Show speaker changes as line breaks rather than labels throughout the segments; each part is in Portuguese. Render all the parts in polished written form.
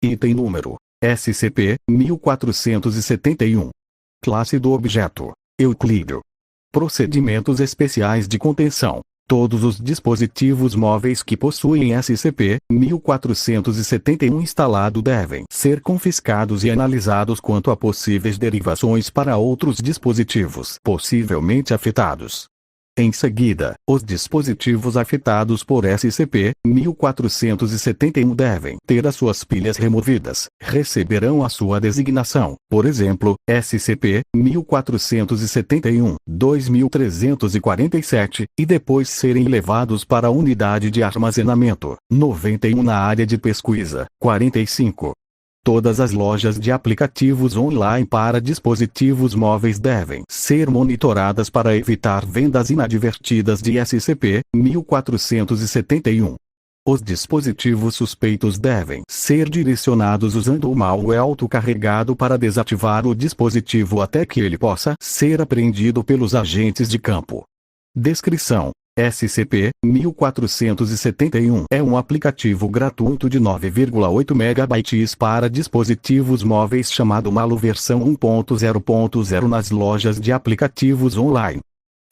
Item número: SCP-1471. Classe do objeto: Euclídeo. Procedimentos especiais de contenção: todos os dispositivos móveis que possuem SCP-1471 instalado devem ser confiscados e analisados quanto a possíveis derivações para outros dispositivos possivelmente afetados. Em seguida, os dispositivos afetados por SCP-1471 devem ter as suas pilhas removidas, receberão a sua designação, por exemplo, SCP-1471-2347, e depois serem levados para a unidade de armazenamento, 91 na área de pesquisa, 45. Todas as lojas de aplicativos online para dispositivos móveis devem ser monitoradas para evitar vendas inadvertidas de SCP-1471. Os dispositivos suspeitos devem ser direcionados usando o malware autocarregado para desativar o dispositivo até que ele possa ser apreendido pelos agentes de campo. Descrição: SCP-1471 é um aplicativo gratuito de 9,8 MB para dispositivos móveis chamado Malu versão 1.0.0 nas lojas de aplicativos online.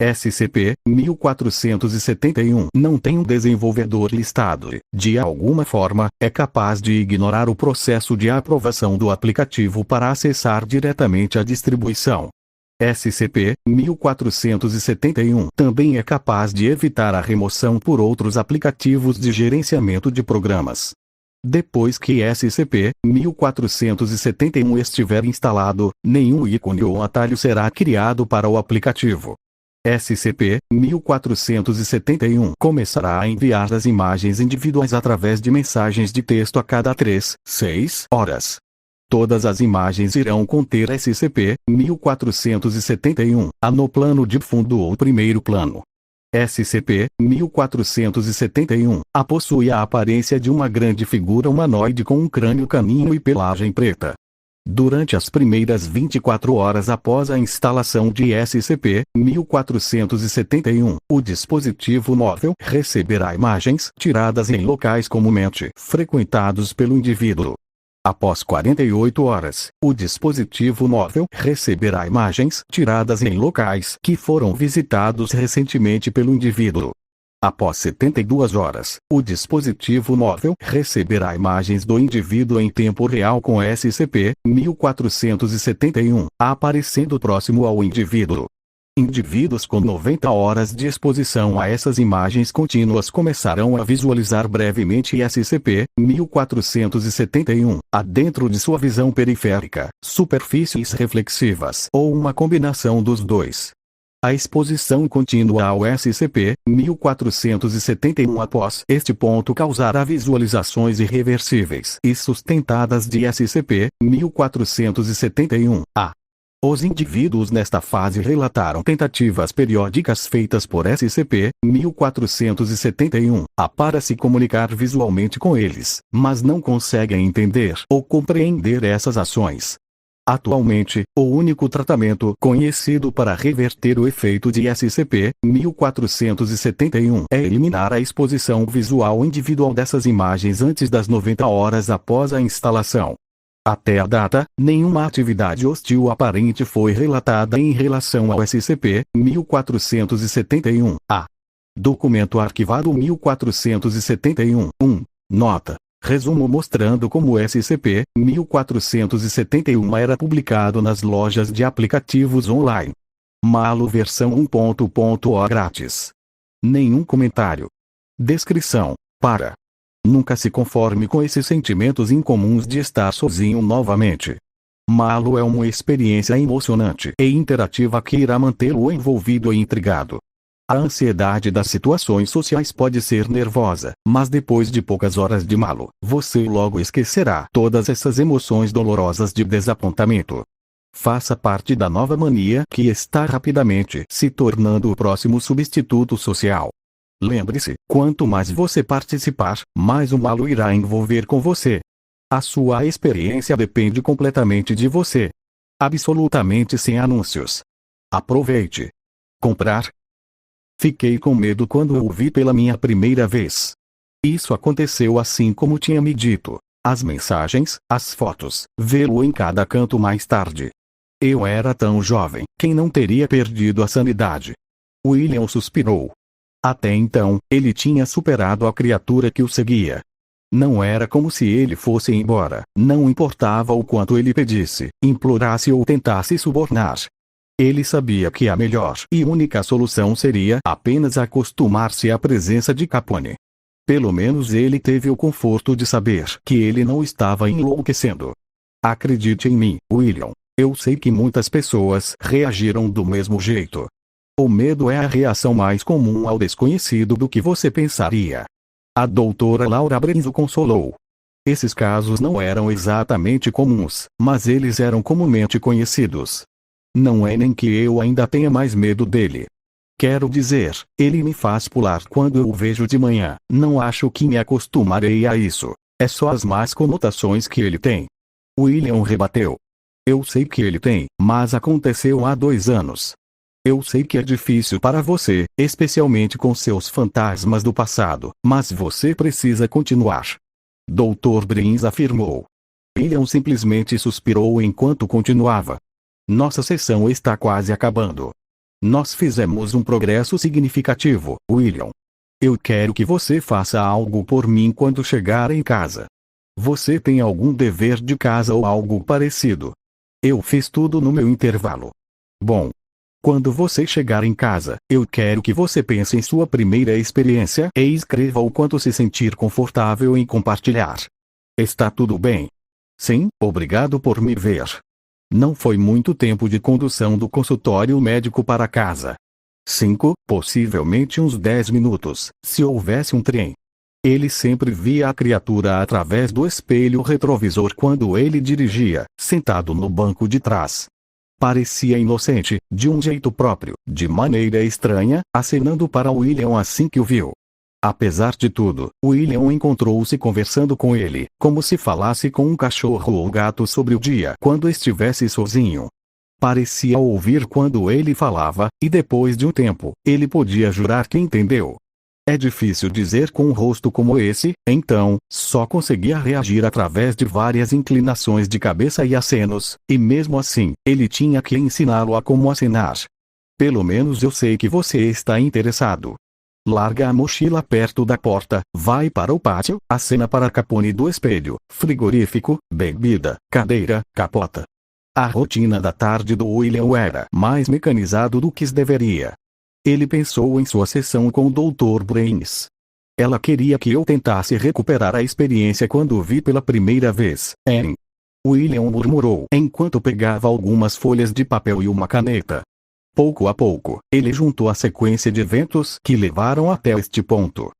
SCP-1471 não tem um desenvolvedor listado e, de alguma forma, é capaz de ignorar o processo de aprovação do aplicativo para acessar diretamente a distribuição. SCP-1471 também é capaz de evitar a remoção por outros aplicativos de gerenciamento de programas. Depois que SCP-1471 estiver instalado, nenhum ícone ou atalho será criado para o aplicativo. SCP-1471 começará a enviar as imagens individuais através de mensagens de texto a cada 6 horas. Todas as imagens irão conter SCP-1471-A no plano de fundo ou primeiro plano. SCP-1471-A possui a aparência de uma grande figura humanoide com um crânio canino e pelagem preta. Durante as primeiras 24 horas após a instalação de SCP-1471, o dispositivo móvel receberá imagens tiradas em locais comumente frequentados pelo indivíduo. Após 48 horas, o dispositivo móvel receberá imagens tiradas em locais que foram visitados recentemente pelo indivíduo. Após 72 horas, o dispositivo móvel receberá imagens do indivíduo em tempo real com SCP-1471 aparecendo próximo ao indivíduo. Indivíduos com 90 horas de exposição a essas imagens contínuas começarão a visualizar brevemente SCP-1471 dentro de sua visão periférica, superfícies reflexivas ou uma combinação dos dois. A exposição contínua ao SCP-1471 após este ponto causará visualizações irreversíveis e sustentadas de SCP-1471-A. Os indivíduos nesta fase relataram tentativas periódicas feitas por SCP-1471-A para se comunicar visualmente com eles, mas não conseguem entender ou compreender essas ações. Atualmente, o único tratamento conhecido para reverter o efeito de SCP-1471 é eliminar a exposição visual individual dessas imagens antes das 90 horas após a instalação. Até a data, nenhuma atividade hostil aparente foi relatada em relação ao SCP-1471-A. Documento arquivado 1471-1. Nota. Resumo mostrando como SCP-1471 era publicado nas lojas de aplicativos online. Malu versão 1.0 grátis. Nenhum comentário. Descrição. Nunca se conforme com esses sentimentos incomuns de estar sozinho novamente. Malu é uma experiência emocionante e interativa que irá mantê-lo envolvido e intrigado. A ansiedade das situações sociais pode ser nervosa, mas depois de poucas horas de Malu, você logo esquecerá todas essas emoções dolorosas de desapontamento. Faça parte da nova mania que está rapidamente se tornando o próximo substituto social. Lembre-se, quanto mais você participar, mais o Malu irá envolver com você. A sua experiência depende completamente de você. Absolutamente sem anúncios. Aproveite. Comprar? Fiquei com medo quando o vi pela minha primeira vez. Isso aconteceu assim como tinha me dito. As mensagens, as fotos, vê-lo em cada canto mais tarde. Eu era tão jovem, quem não teria perdido a sanidade? William suspirou. Até então, ele tinha superado a criatura que o seguia. Não era como se ele fosse embora, não importava o quanto ele pedisse, implorasse ou tentasse subornar. Ele sabia que a melhor e única solução seria apenas acostumar-se à presença de Capone. Pelo menos ele teve o conforto de saber que ele não estava enlouquecendo. Acredite em mim, William. Eu sei que muitas pessoas reagiram do mesmo jeito. O medo é a reação mais comum ao desconhecido do que você pensaria. A doutora Laura Brins o consolou. Esses casos não eram exatamente comuns, mas eles eram comumente conhecidos. Não é nem que eu ainda tenha mais medo dele. Quero dizer, ele me faz pular quando eu o vejo de manhã. Não acho que me acostumarei a isso. É só as más conotações que ele tem. William rebateu. Eu sei que ele tem, mas aconteceu há 2 anos. Eu sei que é difícil para você, especialmente com seus fantasmas do passado, mas você precisa continuar. Dr. Brins afirmou. William simplesmente suspirou enquanto continuava. Nossa sessão está quase acabando. Nós fizemos um progresso significativo, William. Eu quero que você faça algo por mim quando chegar em casa. Você tem algum dever de casa ou algo parecido? Eu fiz tudo no meu intervalo. Bom. Quando você chegar em casa, eu quero que você pense em sua primeira experiência e escreva o quanto se sentir confortável em compartilhar. Está tudo bem? Sim, obrigado por me ver. Não foi muito tempo de condução do consultório médico para casa. 5, possivelmente uns 10 minutos, se houvesse um trem. Ele sempre via a criatura através do espelho retrovisor quando ele dirigia, sentado no banco de trás. Parecia inocente, de um jeito próprio, de maneira estranha, acenando para William assim que o viu. Apesar de tudo, William encontrou-se conversando com ele, como se falasse com um cachorro ou gato sobre o dia quando estivesse sozinho. Parecia ouvir quando ele falava, e depois de um tempo, ele podia jurar que entendeu. É difícil dizer com um rosto como esse, então, só conseguia reagir através de várias inclinações de cabeça e acenos, e mesmo assim, ele tinha que ensiná-lo a como acenar. Pelo menos eu sei que você está interessado. Larga a mochila perto da porta, vai para o pátio, acena para Capone do espelho, frigorífico, bebida, cadeira, capota. A rotina da tarde do William era mais mecanizado do que deveria. Ele pensou em sua sessão com o Dr. Brins. Ela queria que eu tentasse recuperar a experiência quando o vi pela primeira vez, hein? William murmurou enquanto pegava algumas folhas de papel e uma caneta. Pouco a pouco, ele juntou a sequência de eventos que levaram até este ponto.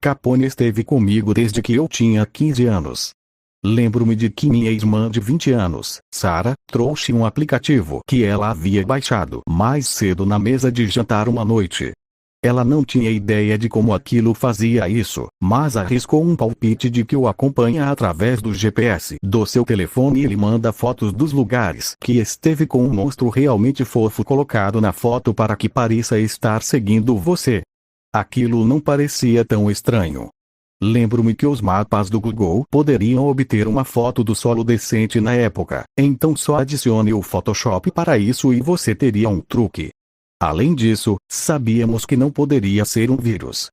Capone esteve comigo desde que eu tinha 15 anos. Lembro-me de que minha irmã de 20 anos, Sarah, trouxe um aplicativo que ela havia baixado mais cedo na mesa de jantar uma noite. Ela não tinha ideia de como aquilo fazia isso, mas arriscou um palpite de que o acompanha através do GPS do seu telefone e lhe manda fotos dos lugares que esteve com um monstro realmente fofo colocado na foto para que pareça estar seguindo você. Aquilo não parecia tão estranho. Lembro-me que os mapas do Google poderiam obter uma foto do solo decente na época, então só adicione o Photoshop para isso e você teria um truque. Além disso, sabíamos que não poderia ser um vírus.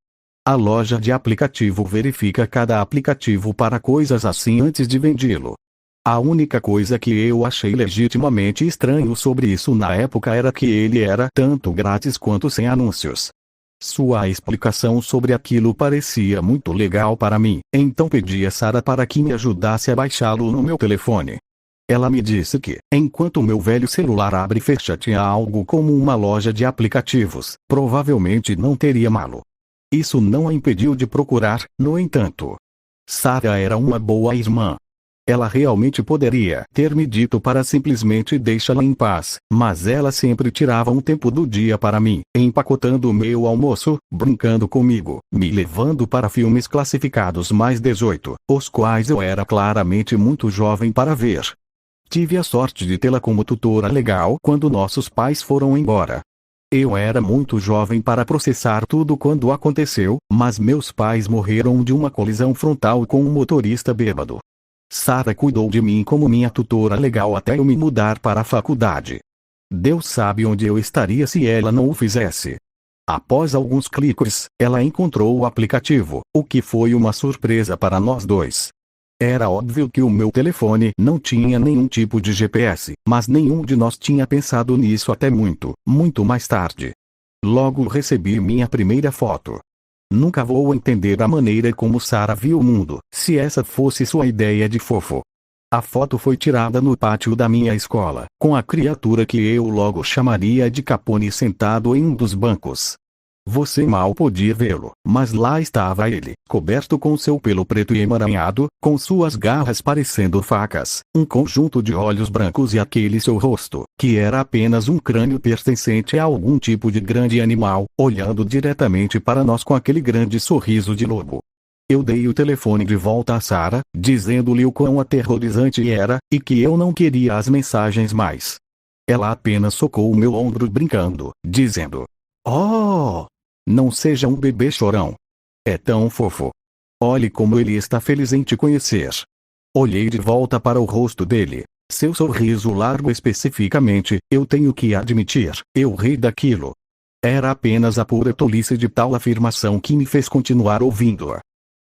A loja de aplicativo verifica cada aplicativo para coisas assim antes de vendê-lo. A única coisa que eu achei legitimamente estranho sobre isso na época era que ele era tanto grátis quanto sem anúncios. Sua explicação sobre aquilo parecia muito legal para mim, então pedi a Sarah para que me ajudasse a baixá-lo no meu telefone. Ela me disse que, enquanto meu velho celular abre e fecha tinha algo como uma loja de aplicativos, provavelmente não teria malo. Isso não a impediu de procurar, no entanto. Sarah era uma boa irmã. Ela realmente poderia ter me dito para simplesmente deixá-la em paz, mas ela sempre tirava um tempo do dia para mim, empacotando o meu almoço, brincando comigo, me levando para filmes classificados mais 18, os quais eu era claramente muito jovem para ver. Tive a sorte de tê-la como tutora legal quando nossos pais foram embora. Eu era muito jovem para processar tudo quando aconteceu, mas meus pais morreram de uma colisão frontal com um motorista bêbado. Sara cuidou de mim como minha tutora legal até eu me mudar para a faculdade. Deus sabe onde eu estaria se ela não o fizesse. Após alguns cliques, ela encontrou o aplicativo, o que foi uma surpresa para nós dois. Era óbvio que o meu telefone não tinha nenhum tipo de GPS, mas nenhum de nós tinha pensado nisso até muito, muito mais tarde. Logo recebi minha primeira foto. Nunca vou entender a maneira como Sara viu o mundo, se essa fosse sua ideia de fofo. A foto foi tirada no pátio da minha escola, com a criatura que eu logo chamaria de Capone sentado em um dos bancos. Você mal podia vê-lo, mas lá estava ele, coberto com seu pelo preto e emaranhado, com suas garras parecendo facas, um conjunto de olhos brancos e aquele seu rosto, que era apenas um crânio pertencente a algum tipo de grande animal, olhando diretamente para nós com aquele grande sorriso de lobo. Eu dei o telefone de volta a Sara, dizendo-lhe o quão aterrorizante era, e que eu não queria as mensagens mais. Ela apenas socou o meu ombro brincando, dizendo: "Oh! Não seja um bebê chorão. É tão fofo. Olhe como ele está feliz em te conhecer." Olhei de volta para o rosto dele. Seu sorriso largo especificamente, eu tenho que admitir, eu ri daquilo. Era apenas a pura tolice de tal afirmação que me fez continuar ouvindo-a.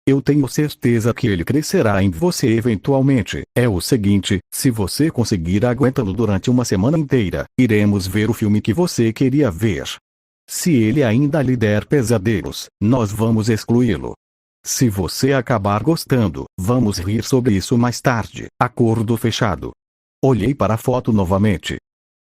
Eu tenho certeza que ele crescerá em você eventualmente. É o seguinte, se você conseguir aguentá-lo durante uma semana inteira, iremos ver o filme que você queria ver. Se ele ainda lhe der pesadelos, nós vamos excluí-lo. Se você acabar gostando, vamos rir sobre isso mais tarde. Acordo fechado. Olhei para a foto novamente.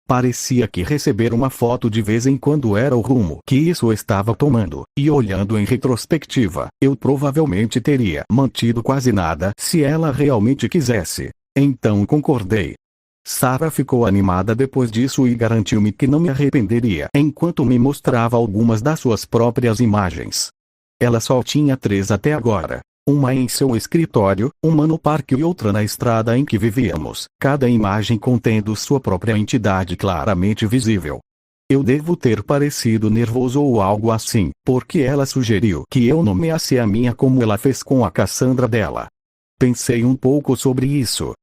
Parecia que receber uma foto de vez em quando era o rumo que isso estava tomando, e olhando em retrospectiva, eu provavelmente teria mantido quase nada se ela realmente quisesse. Então concordei. Sara ficou animada depois disso e garantiu-me que não me arrependeria enquanto me mostrava algumas das suas próprias imagens. Ela só tinha 3 até agora. Uma em seu escritório, uma no parque e outra na estrada em que vivíamos, cada imagem contendo sua própria entidade claramente visível. Eu devo ter parecido nervoso ou algo assim, porque ela sugeriu que eu nomeasse a minha como ela fez com a Cassandra dela. Pensei um pouco sobre isso.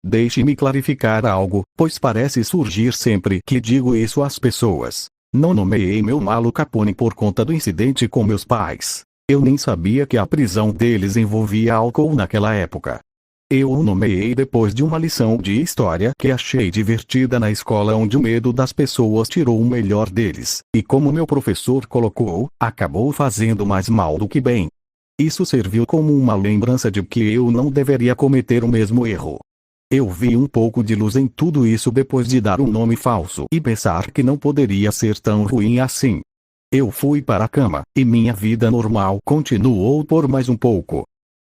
Deixe-me clarificar algo, pois parece surgir sempre que digo isso às pessoas. Não nomeei meu malo Capone por conta do incidente com meus pais. Eu nem sabia que a prisão deles envolvia álcool naquela época. Eu o nomeei depois de uma lição de história que achei divertida na escola onde o medo das pessoas tirou o melhor deles, e como meu professor colocou, acabou fazendo mais mal do que bem. Isso serviu como uma lembrança de que eu não deveria cometer o mesmo erro. Eu vi um pouco de luz em tudo isso depois de dar um nome falso e pensar que não poderia ser tão ruim assim. Eu fui para a cama, e minha vida normal continuou por mais um pouco.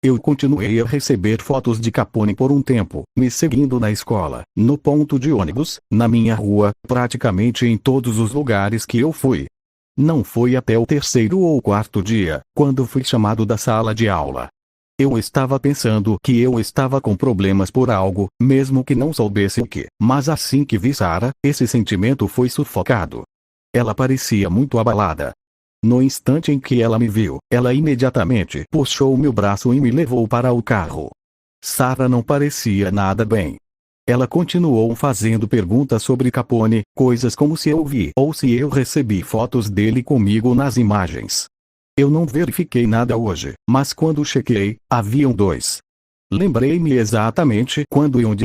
Eu continuei a receber fotos de Capone por um tempo, me seguindo na escola, no ponto de ônibus, na minha rua, praticamente em todos os lugares que eu fui. Não foi até o 3º ou 4º dia, quando fui chamado da sala de aula. Eu estava pensando que eu estava com problemas por algo, mesmo que não soubesse o que, mas assim que vi Sara, esse sentimento foi sufocado. Ela parecia muito abalada. No instante em que ela me viu, ela imediatamente puxou meu braço e me levou para o carro. Sara não parecia nada bem. Ela continuou fazendo perguntas sobre Capone, coisas como se eu vi ou se eu recebi fotos dele comigo nas imagens. Eu não verifiquei nada hoje, mas quando chequei, haviam 2. Lembrei-me exatamente quando e onde